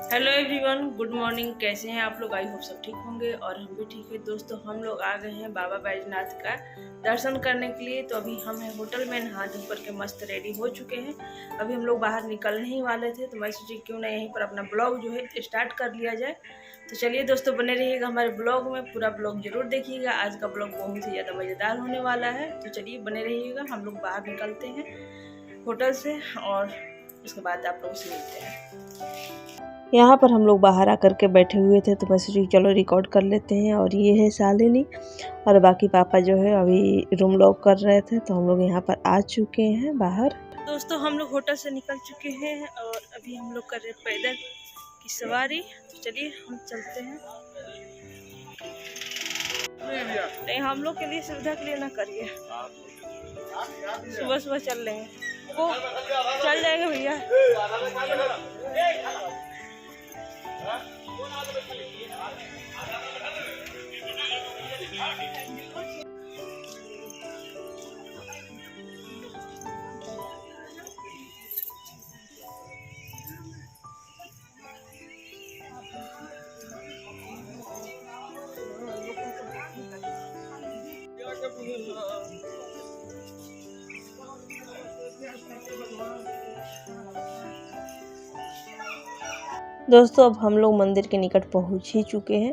Hello everyone, good morning. कैसे हैं आप लोग? आई होप सब ठीक होंगे और हम भी ठीक है। दोस्तों, हम लोग आ गए हैं बाबा बैजनाथ का दर्शन करने के लिए। तो अभी हम हैं होटल में, नहा धो करके मस्त रेडी हो चुके हैं। अभी हम लोग बाहर निकलने ही वाले थे, तो मैं सोची क्यों ना यहीं पर अपना ब्लॉग जो है स्टार्ट कर लिया जाए। तो चलिए दोस्तों, बने रहिएगा हमारे ब्लॉग में, पूरा ब्लॉग जरूर देखिएगा। आज का ब्लॉग बहुत ही ज़्यादा मज़ेदार होने वाला है। तो चलिए बने रहिएगा। हम लोग बाहर निकलते हैं होटल से और उसके बाद आप लोगों से मिलते हैं। यहाँ पर हम लोग बाहर आकर के बैठे हुए थे, तो मैं सोची चलो रिकॉर्ड कर लेते हैं। और ये है शालिनी और बाकी पापा जो है अभी रूम लॉक कर रहे थे, तो हम लोग यहाँ पर आ चुके हैं बाहर। दोस्तों, हम लोग होटल से निकल चुके हैं और अभी हम लोग कर रहे हैं पैदल की सवारी। तो चलिए हम चलते हैं। नहीं, हम लोग के लिए सुविधा के लिए ना करिए। सुबह सुबह चल रहे हैं, वो चल जाएगा भैया। दोस्तों, अब हम लोग मंदिर के निकट पहुंच ही चुके हैं।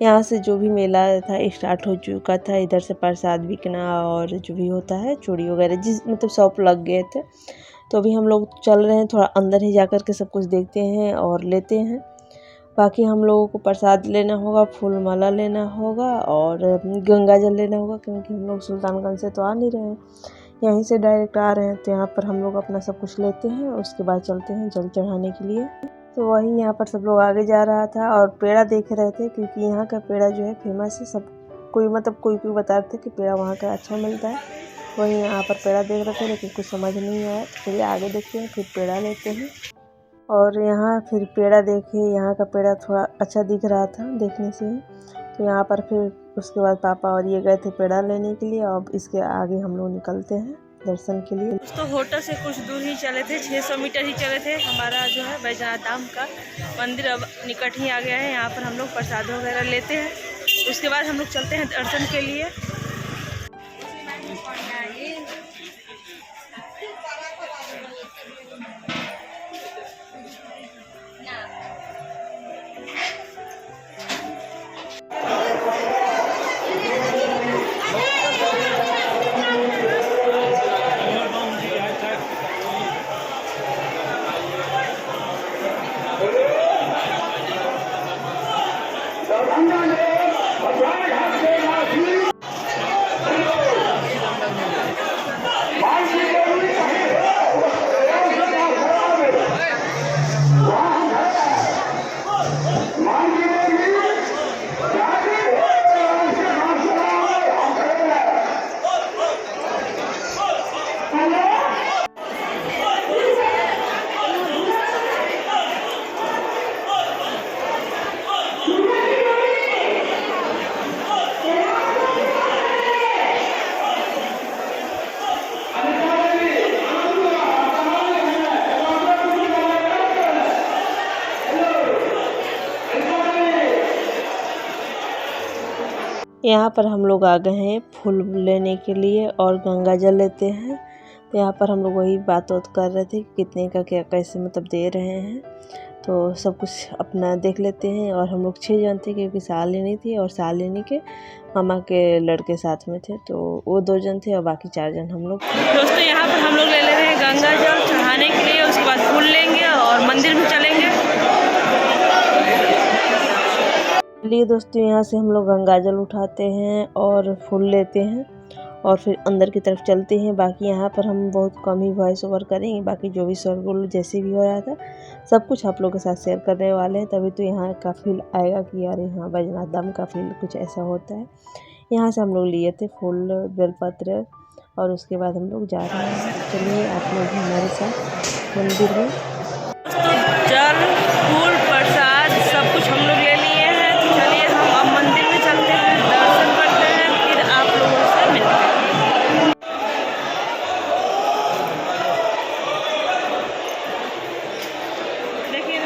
यहाँ से जो भी मेला था स्टार्ट हो चुका था। इधर से प्रसाद बिकना और जो भी होता है चूड़ी वगैरह जिस मतलब शॉप लग गए थे। तो अभी हम लोग चल रहे हैं, थोड़ा अंदर ही जा कर के सब कुछ देखते हैं और लेते हैं। बाकी हम लोगों को प्रसाद लेना होगा, फूल माला लेना होगा और गंगा जल लेना होगा, क्योंकि हम लोग सुल्तानगंज से तो आ नहीं रहे हैं, यहीं से डायरेक्ट आ रहे हैं। तो यहाँ पर हम लोग अपना सब कुछ लेते हैं, उसके बाद चलते हैं जल चढ़ाने के लिए। तो वही यहाँ पर सब लोग आगे जा रहा था और पेड़ा देख रहे थे, क्योंकि यहाँ का पेड़ा जो है फेमस है। सब कोई कोई बता रहे थे कि पेड़ा वहाँ का अच्छा मिलता है। वही यहाँ पर पेड़ा देख रहे थे, लेकिन कुछ समझ नहीं आया। तो चलिए आगे देखते हैं, फिर पेड़ा लेते हैं। और यहाँ फिर पेड़ा देखे, यहाँ का पेड़ा थोड़ा अच्छा दिख रहा था देखने से ही। तो यहाँ पर फिर उसके बाद पापा और ये गए थे पेड़ा लेने के लिए। अब इसके आगे हम लोग निकलते हैं दर्शन के लिए। तो होटल से कुछ दूर ही चले थे, 600 मीटर ही चले थे। हमारा जो है बैजनाथ धाम का मंदिर अब निकट ही आ गया है। यहाँ पर हम लोग प्रसाद वगैरह लेते हैं, उसके बाद हम लोग चलते हैं दर्शन के लिए। यहाँ पर हम लोग आ गए हैं फूल लेने के लिए और गंगा जल लेते हैं। तो यहाँ पर हम लोग वही बात कर रहे थे कि कितने का क्या कैसे मतलब दे रहे हैं। तो सब कुछ अपना देख लेते हैं। और हम लोग 6 जन थे, क्योंकि शालिनी थी और शालिनी के मामा के लड़के साथ में थे, तो वो 2 जन थे और बाकी 4 जन हम लोग। दोस्तों, यहाँ पर हम लोग ले रहे हैं गंगा जल चढ़ाने के लिए, उसके बाद फूल लेंगे और मंदिर में चलेंगे। चलिए दोस्तों, यहाँ से हम लोग गंगा जल उठाते हैं और फूल लेते हैं और फिर अंदर की तरफ चलते हैं। बाकी यहाँ पर हम बहुत कम ही वॉइस ओवर करेंगे, बाकी जो भी शोरगुल जैसे भी हो रहा था सब कुछ आप लोगों के साथ शेयर करने वाले हैं। तभी तो यहाँ का फील आएगा कि यार यहाँ बैजनाथ धाम का फील कुछ ऐसा होता है। यहाँ से हम लोग लिए थे फूल बेलपत्र और उसके बाद हम लोग जा रहे हैं। चलिए आप लोग हमारे साथ मंदिर में। जल फूल प्रसाद सब कुछ हम लोग ले लिए हैं। तो चलिए हम अब मंदिर में चलते हैं, दर्शन करते हैं, फिर आप लोगों से मिलते हैं। देखिए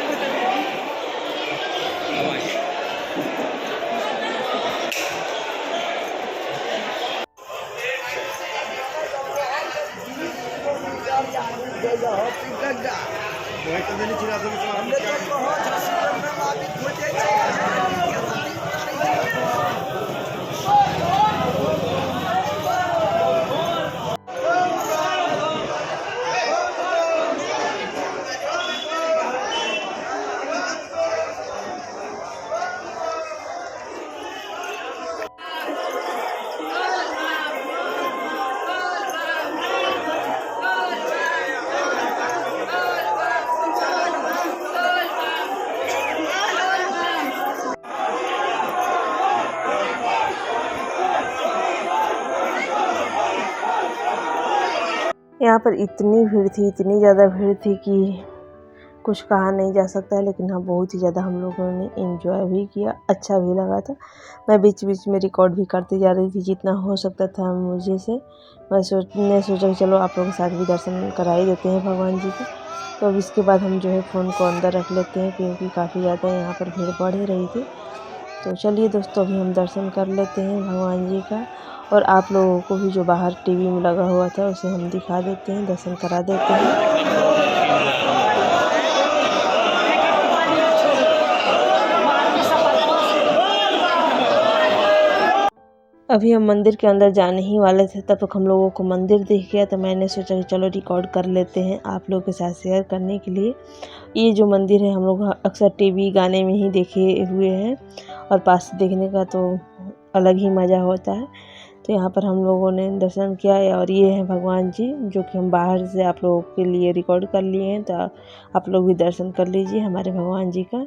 यहाँ पर इतनी भीड़ थी, इतनी ज़्यादा भीड़ थी कि कुछ कहा नहीं जा सकता है। लेकिन हाँ, बहुत ही ज़्यादा हम लोगों ने एंजॉय भी किया, अच्छा भी लगा था। मैं बीच बीच में रिकॉर्ड भी करती जा रही थी जितना हो सकता था मुझे से। मैं सोचा कि चलो आप लोगों के साथ भी दर्शन करा ही देते हैं भगवान जी के। तो अब इसके बाद हम जो है फ़ोन को अंदर रख लेते हैं, क्योंकि काफ़ी ज़्यादा यहाँ पर भीड़ बढ़ ही रही थी। तो चलिए दोस्तों, अभी हम दर्शन कर लेते हैं भगवान जी का, और आप लोगों को भी जो बाहर टीवी में लगा हुआ था उसे हम दिखा देते हैं, दर्शन करा देते हैं। अभी हम मंदिर के अंदर जाने ही वाले थे, तब तक हम लोगों को मंदिर दिख गया। तो मैंने सोचा कि चलो रिकॉर्ड कर लेते हैं आप लोगों के साथ शेयर करने के लिए। ये जो मंदिर है हम लोग अक्सर टीवी गाने में ही देखे हुए हैं, और पास से देखने का तो अलग ही मज़ा होता है। तो यहाँ पर हम लोगों ने दर्शन किया, और ये है भगवान जी जो कि हम बाहर से आप लोगों के लिए रिकॉर्ड कर लिए हैं। तो आप लोग भी दर्शन कर लीजिए हमारे भगवान जी का।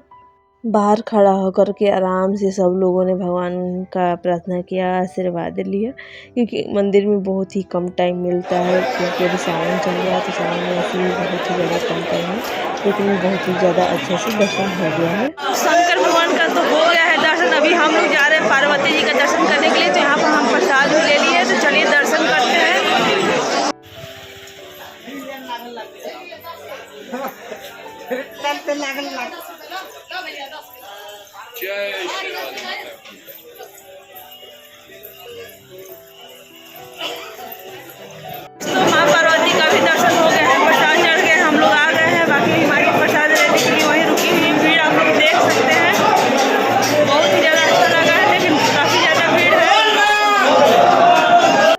बाहर खड़ा होकर के आराम से सब लोगों ने भगवान का प्रार्थना किया, आशीर्वाद लिया, क्योंकि मंदिर में बहुत ही कम टाइम मिलता है। क्योंकि अभी सावन चल रहा है, तो सावन में ऐसे भी बहुत ही ज़्यादा कम टाइम है, लेकिन बहुत ही ज़्यादा अच्छे से दर्शन हो गया है। शंकर भगवान का तो हो गया है दर्शन। अभी हम लोग जा रहे हैं पार्वती जी का दर्शन करने के लिए। तो यहाँ पर हम प्रसाद भी ले लिए, तो चलिए दर्शन करते हैं। तो माँ पार्वती का भी दर्शन हो गया है, प्रसाद चढ़ गए, हम लोग आ गए हैं। बाकी हमारी प्रसाद लेने के लिए वहीं रुकी हुई भीड़ आप लोग देख सकते हैं। बहुत ही ज़्यादा अच्छा लगा है, लेकिन काफ़ी ज़्यादा भीड़ है।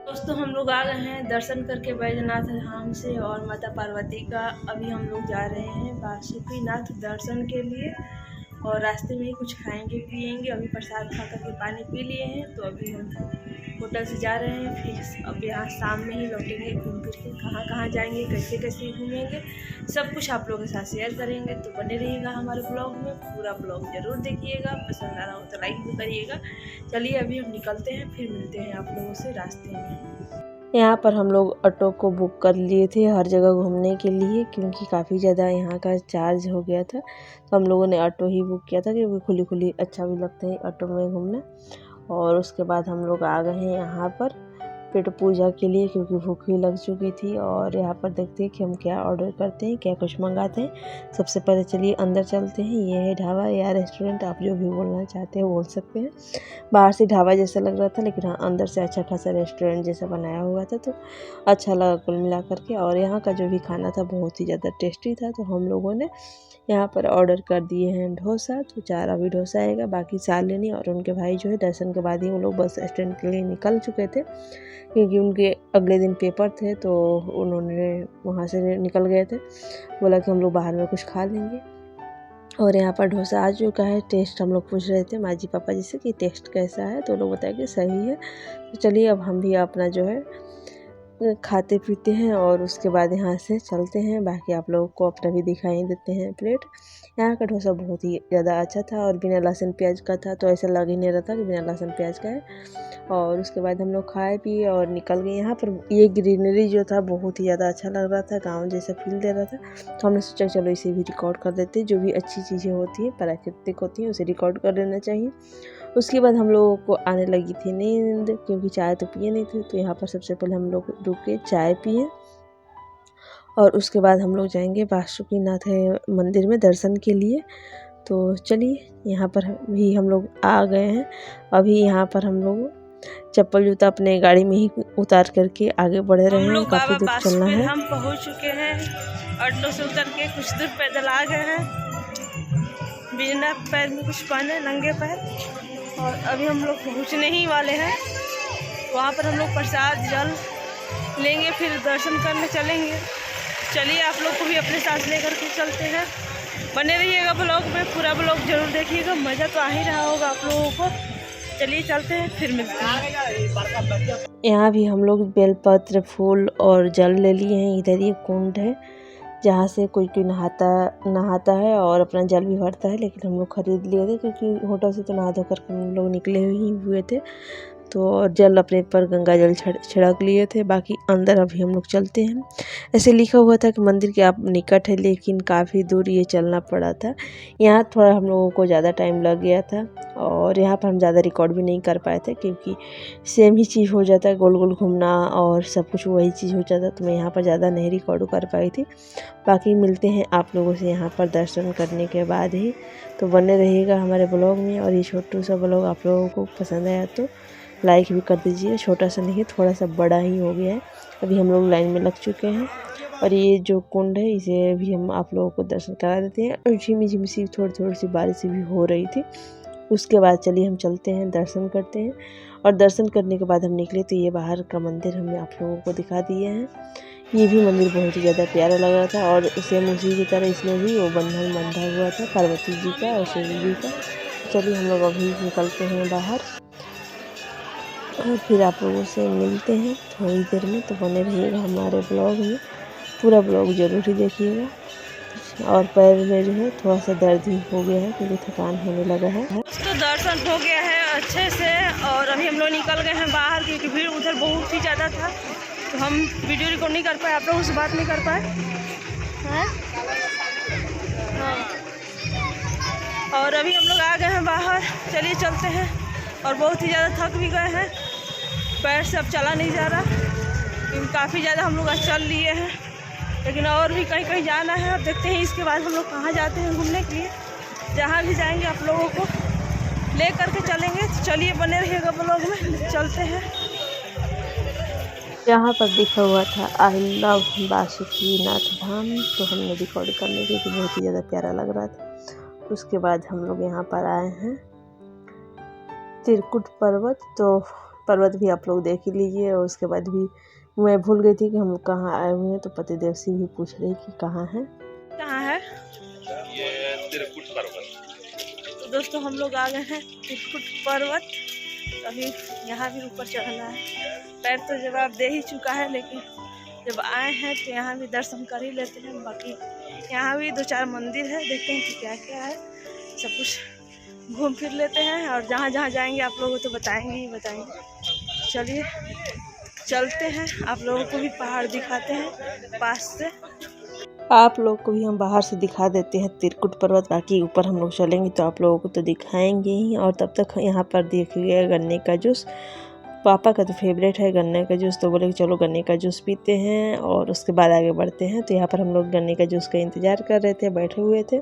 दोस्तों, हम लोग आ गए हैं दर्शन करके बैजनाथ धाम से और माता पार्वती का। अभी हम लोग जा रहे हैं बासुकीनाथ दर्शन के लिए, और रास्ते में ही कुछ खाएंगे पिएंगे। अभी प्रसाद खा करके पानी पी लिए हैं। तो अभी हम होटल से जा रहे हैं, फिर अब यहाँ शाम में ही लौटेंगे। घूम फिर के कहाँ कहाँ जाएंगे, कैसे कैसे घूमेंगे, सब कुछ आप लोगों के साथ शेयर करेंगे। तो बने रहिएगा हमारे ब्लॉग में, पूरा ब्लॉग ज़रूर देखिएगा। पसंद आ रहा हो तो लाइक भी करिएगा। चलिए अभी हम निकलते हैं, फिर मिलते हैं आप लोगों से रास्ते में। यहाँ पर हम लोग ऑटो को बुक कर लिए थे हर जगह घूमने के लिए, क्योंकि काफ़ी ज़्यादा यहाँ का चार्ज हो गया था। तो हम लोगों ने ऑटो ही बुक किया था, क्योंकि खुली खुली अच्छा भी लगता है ऑटो में घूमना। और उसके बाद हम लोग आ गए हैं यहाँ पर पेट पूजा के लिए, क्योंकि भूख भी लग चुकी थी। और यहाँ पर देखते हैं कि हम क्या ऑर्डर करते हैं, क्या कुछ मंगाते हैं। सबसे पहले चलिए अंदर चलते हैं। ये है ढाबा या रेस्टोरेंट, आप जो भी बोलना चाहते हैं बोल सकते हैं। बाहर से ढाबा जैसा लग रहा था, लेकिन हाँ अंदर से अच्छा खासा रेस्टोरेंट जैसा बनाया हुआ था। तो अच्छा लगा कुल मिला करके। और यहाँ का जो भी खाना था बहुत ही ज़्यादा टेस्टी था। तो हम लोगों ने यहाँ पर ऑर्डर कर दिए हैं डोसा। तो 4 अभी डोसा आएगा, बाकी शालिनी और उनके भाई जो है दर्शन के बाद ही वो लोग बस स्टैंड के लिए निकल चुके थे, क्योंकि उनके अगले दिन पेपर थे। तो उन्होंने वहाँ से निकल गए थे, बोला कि हम लोग बाहर में कुछ खा लेंगे। और यहाँ पर डोसा आ चुका है। टेस्ट हम लोग पूछ रहे थे माँ जी पापा जी से कि टेस्ट कैसा है, तो लोग बताए कि सही है। तो चलिए अब हम भी अपना जो है खाते पीते हैं, और उसके बाद यहाँ से चलते हैं। बाकी आप लोगों को अपना भी दिखाई देते हैं प्लेट। यहाँ का डोसा बहुत ही ज़्यादा अच्छा था, और बिना लहसुन प्याज का था, तो ऐसा लग ही नहीं रहा था कि बिना लहसुन प्याज का है। और उसके बाद हम लोग खाए पिए और निकल गए। यहाँ पर ये ग्रीनरी जो था बहुत ही ज़्यादा अच्छा लग रहा था, गाँव जैसा फील दे रहा था। तो हमने सोचा चलो इसे भी रिकॉर्ड कर देते हैं। जो भी अच्छी चीज़ें होती हैं, प्राकृतिक होती हैं, उसे रिकॉर्ड कर लेना चाहिए। उसके बाद हम लोगों को आने लगी थी नींद, क्योंकि चाय तो पिए नहीं थे। तो यहाँ पर सबसे पहले हम लोग रुके, चाय पिए, और उसके बाद हम लोग जाएंगे बासुकीनाथ मंदिर में दर्शन के लिए। तो चलिए यहाँ पर भी हम लोग आ गए हैं। अभी यहाँ पर हम लोग चप्पल जूता अपने गाड़ी में ही उतार करके आगे बढ़ रहे हैं। काफ़ी दूर चलना है। हम पहुंच चुके हैं, ऑटो से उतर के कुछ दूर पैदल आ गए हैं, बिना पैर में कुछ पहने, नंगे पैर। और अभी हम लोग पहुँचने ही वाले हैं। वहाँ पर हम लोग प्रसाद जल लेंगे, फिर दर्शन करने चलेंगे। चलिए आप लोग को भी अपने साथ लेकर के चलते हैं। बने रहिएगा ब्लॉग में, पूरा ब्लॉग जरूर देखिएगा, मज़ा तो आ ही रहा होगा आप लोगों को। चलिए चलते हैं, फिर मिलते हैं। यहाँ भी हम लोग बेलपत्र, फूल और जल ले लिए हैं। इधर ये कुंड है जहाँ से कोई कोई नहाता है और अपना जल भी भरता है, लेकिन हम लोग खरीद लिए थे क्योंकि होटल से तो नहा धो कर हम लोग निकले ही हुए थे, तो जल अपने पर गंगा जल छिड़क लिए थे। बाकी अंदर अभी हम लोग चलते हैं। ऐसे लिखा हुआ था कि मंदिर के आप निकट है, लेकिन काफ़ी दूर ये चलना पड़ा था। यहाँ थोड़ा हम लोगों को ज़्यादा टाइम लग गया था और यहाँ पर हम ज़्यादा रिकॉर्ड भी नहीं कर पाए थे क्योंकि सेम ही चीज़ हो जाता है, गोल गोल घूमना और सब कुछ वही चीज़ हो जाता, तो मैं यहाँ पर ज़्यादा नहीं रिकॉर्ड कर पाई थी। बाकी मिलते हैं आप लोगों से यहाँ पर दर्शन करने के बाद ही, तो बने रहिएगा हमारे ब्लॉग में। और ये छोटू सा ब्लॉग आप लोगों को पसंद आया तो लाइक भी कर दीजिए। छोटा सा नहीं, थोड़ा सा बड़ा ही हो गया है। अभी हम लोग लाइन में लग चुके हैं और ये जो कुंड है इसे भी हम आप लोगों को दर्शन करा देते हैं। और झिमी झिमी सी थोड़ी सी बारिश भी हो रही थी। उसके बाद चलिए हम चलते हैं, दर्शन करते हैं। और दर्शन करने के बाद हम निकले तो ये बाहर का मंदिर हमने आप लोगों को दिखा दिए हैं। ये भी मंदिर बहुत ही ज़्यादा प्यारा लग रहा था और सेम उसी की तरह इसमें भी वो बंधन बंधा हुआ था पार्वती जी का और शिव जी का। चलिए हम लोग अभी निकलते हैं बाहर और फिर आप लोगों से मिलते हैं थोड़ी देर में। तो बने रहिएगा हमारे ब्लॉग में, पूरा ब्लॉग ज़रूर ही देखिएगा। और पैर में जो है थोड़ा सा दर्द ही हो गया है क्योंकि थकान होने लगा है। तो दर्शन हो गया है अच्छे से और अभी हम लोग निकल गए हैं बाहर क्योंकि भीड़ उधर बहुत ही ज़्यादा था, तो हम वीडियो रिकॉर्ड नहीं कर पाए, आप लोगों से बात नहीं कर पाए हैं। हाँ, और अभी हम लोग आ गए हैं बाहर। चलिए चलते हैं। और बहुत ही ज़्यादा थक भी गए हैं, पैर से अब चला नहीं जा रहा क्योंकि काफ़ी ज़्यादा हम लोग आज चल लिए हैं, लेकिन और भी कहीं कहीं जाना है। अब देखते हैं इसके बाद हम लोग कहाँ जाते हैं घूमने के लिए। जहाँ भी जाएंगे आप लोगों को ले करके चलेंगे। तो चलिए बने रहिएगा ब्लॉग में, चलते हैं। यहाँ पर लिखा हुआ था आई लव बासुकीनाथ धाम, तो हमने रिकॉर्ड कर लिया क्योंकि बहुत ही ज़्यादा प्यारा लग रहा था। उसके बाद हम लोग यहाँ पर आए हैं त्रिकुट पर्वत, तो पर्वत भी आप लोग देख ही लीजिए। और उसके बाद भी मैं भूल गई थी कि हम लोग कहाँ आए हुए हैं, तो पतिदेव से भी पूछ रही कि कहाँ है। ये त्रिकुट पर्वत। तो दोस्तों हम लोग आ गए हैं त्रिकुट पर्वत। अभी यहाँ भी ऊपर चढ़ना है। पैर तो जवाब दे ही चुका है, लेकिन जब आए हैं तो यहाँ भी दर्शन कर ही लेते हैं। बाकी यहाँ भी 2-4 मंदिर है, देखते हैं कि क्या क्या है, सब कुछ घूम फिर लेते हैं। और जहाँ जहाँ जाएंगे आप लोगों को तो बताएंगे ही बताएंगे। चलिए चलते हैं, आप लोगों को भी पहाड़ दिखाते हैं पास से। आप लोग को भी हम बाहर से दिखा देते हैं त्रिकुट पर्वत। बाकी ऊपर हम लोग चलेंगे तो आप लोगों को तो दिखाएंगे ही। और तब तक यहाँ पर देखिए गन्ने का जूस, पापा का तो फेवरेट है गन्ने का जूस, तो बोले कि चलो गन्ने का जूस पीते हैं और उसके बाद आगे बढ़ते हैं। तो यहाँ पर हम लोग गन्ने का जूस का इंतज़ार कर रहे थे, बैठे हुए थे।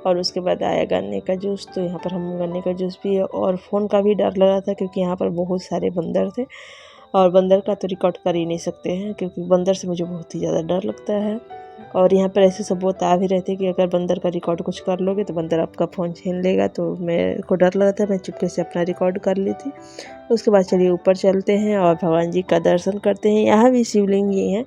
और उसके बाद आया गन्ने का जूस, तो यहाँ पर हम गन्ने का जूस पिए। और फ़ोन का भी डर लगा था क्योंकि यहाँ पर बहुत सारे बंदर थे, और बंदर का तो रिकॉर्ड कर ही नहीं सकते हैं क्योंकि बंदर से मुझे बहुत ही ज़्यादा डर लगता है। और यहाँ पर ऐसे सब बता भी रहते कि अगर बंदर का रिकॉर्ड कुछ कर लोगे तो बंदर आपका फ़ोन छीन लेगा। तो मेरे को डर लगा था, मैं चुपके से अपना रिकॉर्ड कर ली थी। उसके बाद चलिए ऊपर चलते हैं और भगवान जी का दर्शन करते हैं। यहाँ भी शिवलिंग ही है,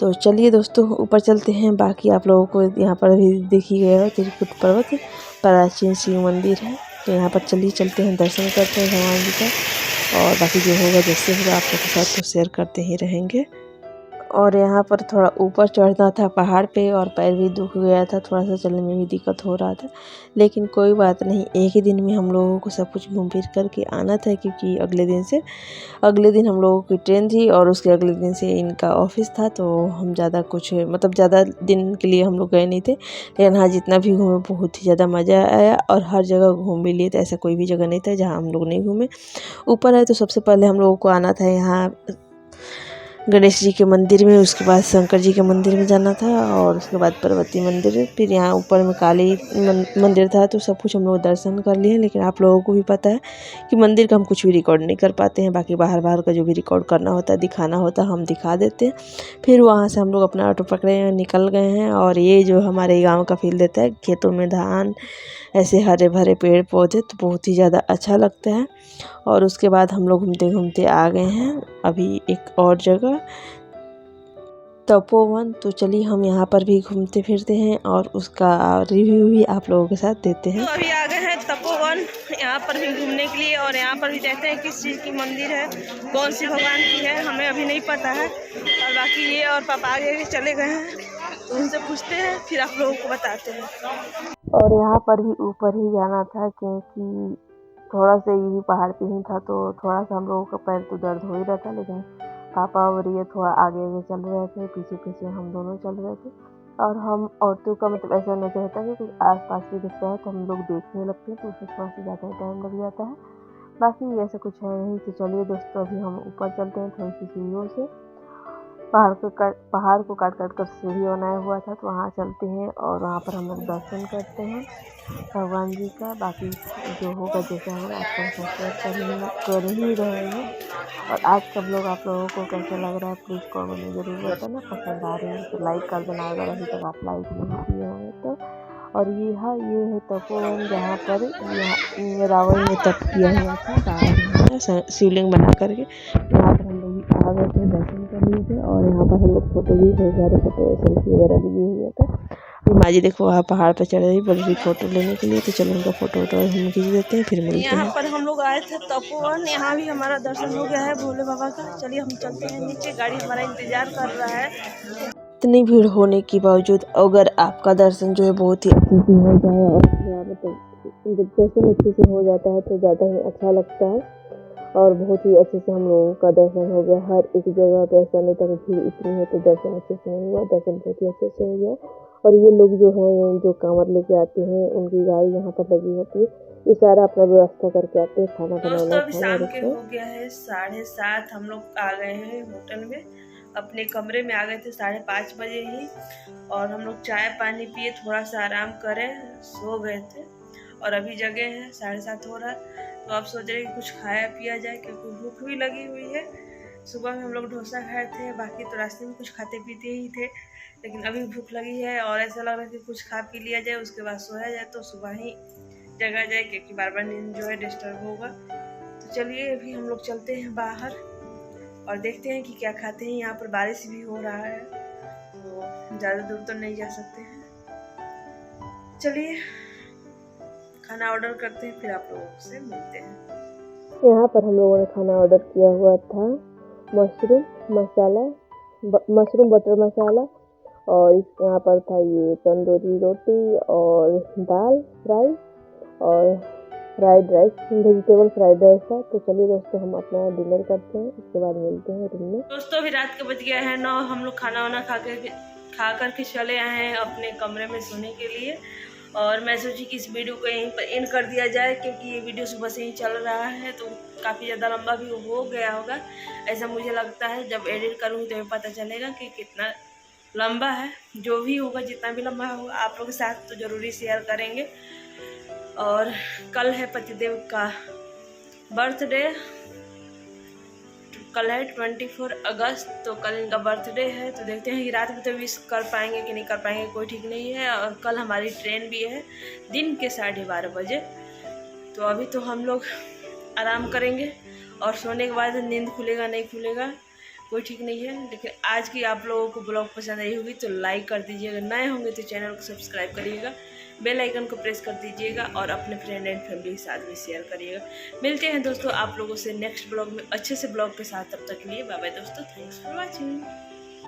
तो चलिए दोस्तों ऊपर चलते हैं। बाकी आप लोगों को यहाँ पर भी देखी गया है त्रिकुट पर्वत प्राचीन शिव मंदिर है, तो यहाँ पर चलिए चलते हैं, दर्शन करते हैं भगवान जी का। और बाकी जो होगा जैसे होगा आप लोगों के साथ तो शेयर करते ही रहेंगे। और यहाँ पर थोड़ा ऊपर चढ़ना था पहाड़ पे और पैर भी दुख गया था, थोड़ा सा चलने में भी दिक्कत हो रहा था, लेकिन कोई बात नहीं। एक ही दिन में हम लोगों को सब कुछ घूम फिर करके आना था क्योंकि अगले दिन हम लोगों की ट्रेन थी और उसके अगले दिन से इनका ऑफिस था। तो हम ज़्यादा दिन के लिए हम लोग गए नहीं थे, लेकिन हाँ जितना भी घूमे बहुत ही ज़्यादा मज़ा आया और हर जगह घूम भी लिए थे। ऐसा कोई भी जगह नहीं था जहाँ हम लोग नहीं घूमे। ऊपर है तो सबसे पहले हम लोगों को आना था यहाँ गणेश जी के मंदिर में, उसके बाद शंकर जी के मंदिर में जाना था और उसके बाद पार्वती मंदिर, फिर यहाँ ऊपर में काली मंदिर था। तो सब कुछ हम लोग दर्शन कर लिए। लेकिन आप लोगों को भी पता है कि मंदिर का हम कुछ भी रिकॉर्ड नहीं कर पाते हैं, बाकी बाहर का जो भी रिकॉर्ड करना होता है, दिखाना होता है, हम दिखा देते हैं। फिर वहाँ से हम लोग अपना ऑटो पकड़े निकल गए हैं। और ये जो हमारे गाँव का फील्ड देता है, खेतों में धान, ऐसे हरे भरे पेड़ पौधे, तो बहुत ही ज़्यादा अच्छा लगता है। और उसके बाद हम लोग घूमते घूमते आ गए हैं अभी एक और जगह, तपोवन। तो चलिए हम यहाँ पर भी घूमते फिरते हैं और उसका रिव्यू भी आप लोगों के साथ देते हैं। तो अभी आ गए हैं तपोवन, यहाँ पर भी घूमने के लिए। और यहाँ पर भी देखते हैं किस चीज़ की मंदिर है, कौन सी भगवान की है, हमें अभी नहीं पता है। और बाकी ये और पापा आगे चले गए हैं, तो उनसे पूछते हैं, फिर आप लोगों को बताते हैं। और यहाँ पर भी ऊपर ही जाना था, क्योंकि थोड़ा सा ये भी पहाड़ पे ही था, तो थोड़ा सा हम लोगों का पैर तो दर्द हो ही रहा था। लेकिन पापा और ये थोड़ा आगे आगे चल रहे थे, पीछे पीछे हम दोनों चल रहे थे। और हम औरतों का मतलब ऐसा नहीं रहता कि कुछ आस पास भी दिखता है तो हम लोग देखने लगते हैं, तो उसमें थोड़ा सा ज़्यादा टाइम लग जाता है। बाकी ऐसा कुछ है नहीं। तो चलिए दोस्तों, अभी हम ऊपर चलते हैं थोड़ी सी सीढ़ियों से। पहाड़ को काट कर सीढ़ी बनाया हुआ था, तो वहाँ चलते हैं और वहाँ पर हम लोग दर्शन करते हैं भगवान जी का। बाकी जो होगा जैसा होगा आपको सब्सक्राइब कर ही रहे हैं। और आज का ब्लॉग आप लोगों को कैसा लग रहा है प्लीज़ कमेंट में ज़रूर बताना। पसंद आ रही है तो लाइक कर देना, अगर अभी तक आप लाइक नहीं किए होंगे तो। और ये है तपोवन, जहाँ पर रावण ने तप किया हुआ था, शिवलिंग बना करके। यहाँ पर हम लोग आ गए थे, दर्शन कर लिए थे। और यहाँ पर हम लोग फोटो भी, बहुत सारे फोटो सेल्फी वगैरह लिए हुए थे। माँ जी देखो वहाँ पहाड़ पर चढ़ रही, बोल रही फोटो लेने के लिए। तो चलो उनका फोटो हम खींच देते हैं, फिर मिलते हैं। यहाँ पर हम लोग आए थे तपोवन, यहाँ भी हमारा दर्शन हो गया है भोले बाबा का। चलिए हम चलते हैं नीचे, गाड़ी हमारा इंतजार कर रहा है। इतनी भीड़ होने के बावजूद अगर आपका दर्शन जो है बहुत ही अच्छे से हो जाए, और दर्शन अच्छे से हो जाता है तो ज़्यादा ही अच्छा लगता है। और बहुत ही अच्छे से हम लोगों का दर्शन हो गया। हर एक जगह पे ऐसा नहीं था कि भीड़ इतनी है तो दर्शन अच्छे से नहीं हुआ, दर्शन बहुत ही अच्छे से हो गया। और ये लोग जो हैं, जो कांवड़ लेके आते हैं, उनकी गाड़ी यहाँ पर लगी होती है, ये सारा अपना व्यवस्था करके आते हैं, खाना बनाना। अभी शाम के हो गया है 7:30, हम लोग आ गए हैं होटल में, अपने कमरे में आ गए थे 5:30 बजे ही। और हम लोग चाय पानी पिए, थोड़ा सा आराम करें, सो गए थे। और अभी जगह है 7:30 हो रहा है, तो आप सोच रहे कि कुछ खाया पिया जाए, क्योंकि भूख भी लगी हुई है। सुबह में हम लोग डोसा खाए थे, बाकी तो रास्ते में कुछ खाते पीते ही थे। लेकिन अभी भूख लगी है और ऐसा लग रहा है कि कुछ खा पी लिया जाए, उसके बाद सोया जाए, तो सुबह ही जगा जाए, क्योंकि बार बार नींद जो है डिस्टर्ब होगा। तो चलिए अभी हम लोग चलते हैं बाहर और देखते हैं कि क्या खाते हैं। यहाँ पर बारिश भी हो रहा है, तो ज़्यादा दूर तो नहीं जा सकते हैं। चलिए खाना ऑर्डर करते हैं, फिर आप लोगों से मिलते हैं। यहाँ पर हम लोगों ने खाना ऑर्डर किया हुआ था, मशरूम बटर मसाला। और यहाँ पर था ये तंदूरी रोटी और दाल फ्राई और fried rice, vegetable fried rice था। तो चलिए दोस्तों, हम अपना डिनर करते हैं, उसके बाद मिलते हैं रूम में। दोस्तों अभी रात के बज गया है 9, हम लोग खाना वाना खा करके चले आए हैं अपने कमरे में सोने के लिए। और मैं सोची कि इस वीडियो को यहीं पर एंड कर दिया जाए, क्योंकि ये वीडियो सुबह से ही चल रहा है, तो काफ़ी ज़्यादा लंबा भी हो गया होगा, ऐसा मुझे लगता है। जब एडिट करूँगी तो पता चलेगा कि कितना लंबा है। जो भी होगा, जितना भी लंबा होगा, आप लोगों के साथ तो ज़रूरी शेयर करेंगे। और कल है पतिदेव का बर्थडे, कल है 24 अगस्त, तो कल इनका बर्थडे है। तो देखते हैं कि रात में तो विश कर पाएंगे कि नहीं कर पाएंगे, कोई ठीक नहीं है। और कल हमारी ट्रेन भी है दिन के 12:30 बजे। तो अभी तो हम लोग आराम करेंगे और सोने के बाद नींद खुलेगा नहीं खुलेगा कोई ठीक नहीं है। लेकिन आज की आप लोगों को ब्लॉग पसंद आई होगी तो लाइक कर दीजिएगा, नए होंगे तो चैनल को सब्सक्राइब करिएगा, बेल आइकन को प्रेस कर दीजिएगा और अपने फ्रेंड एंड फैमिली के साथ भी शेयर करिएगा। मिलते हैं दोस्तों आप लोगों से नेक्स्ट ब्लॉग में अच्छे से ब्लॉग के साथ। तब तक के लिए बाय बाय दोस्तों, थैंक्स फॉर वॉचिंग।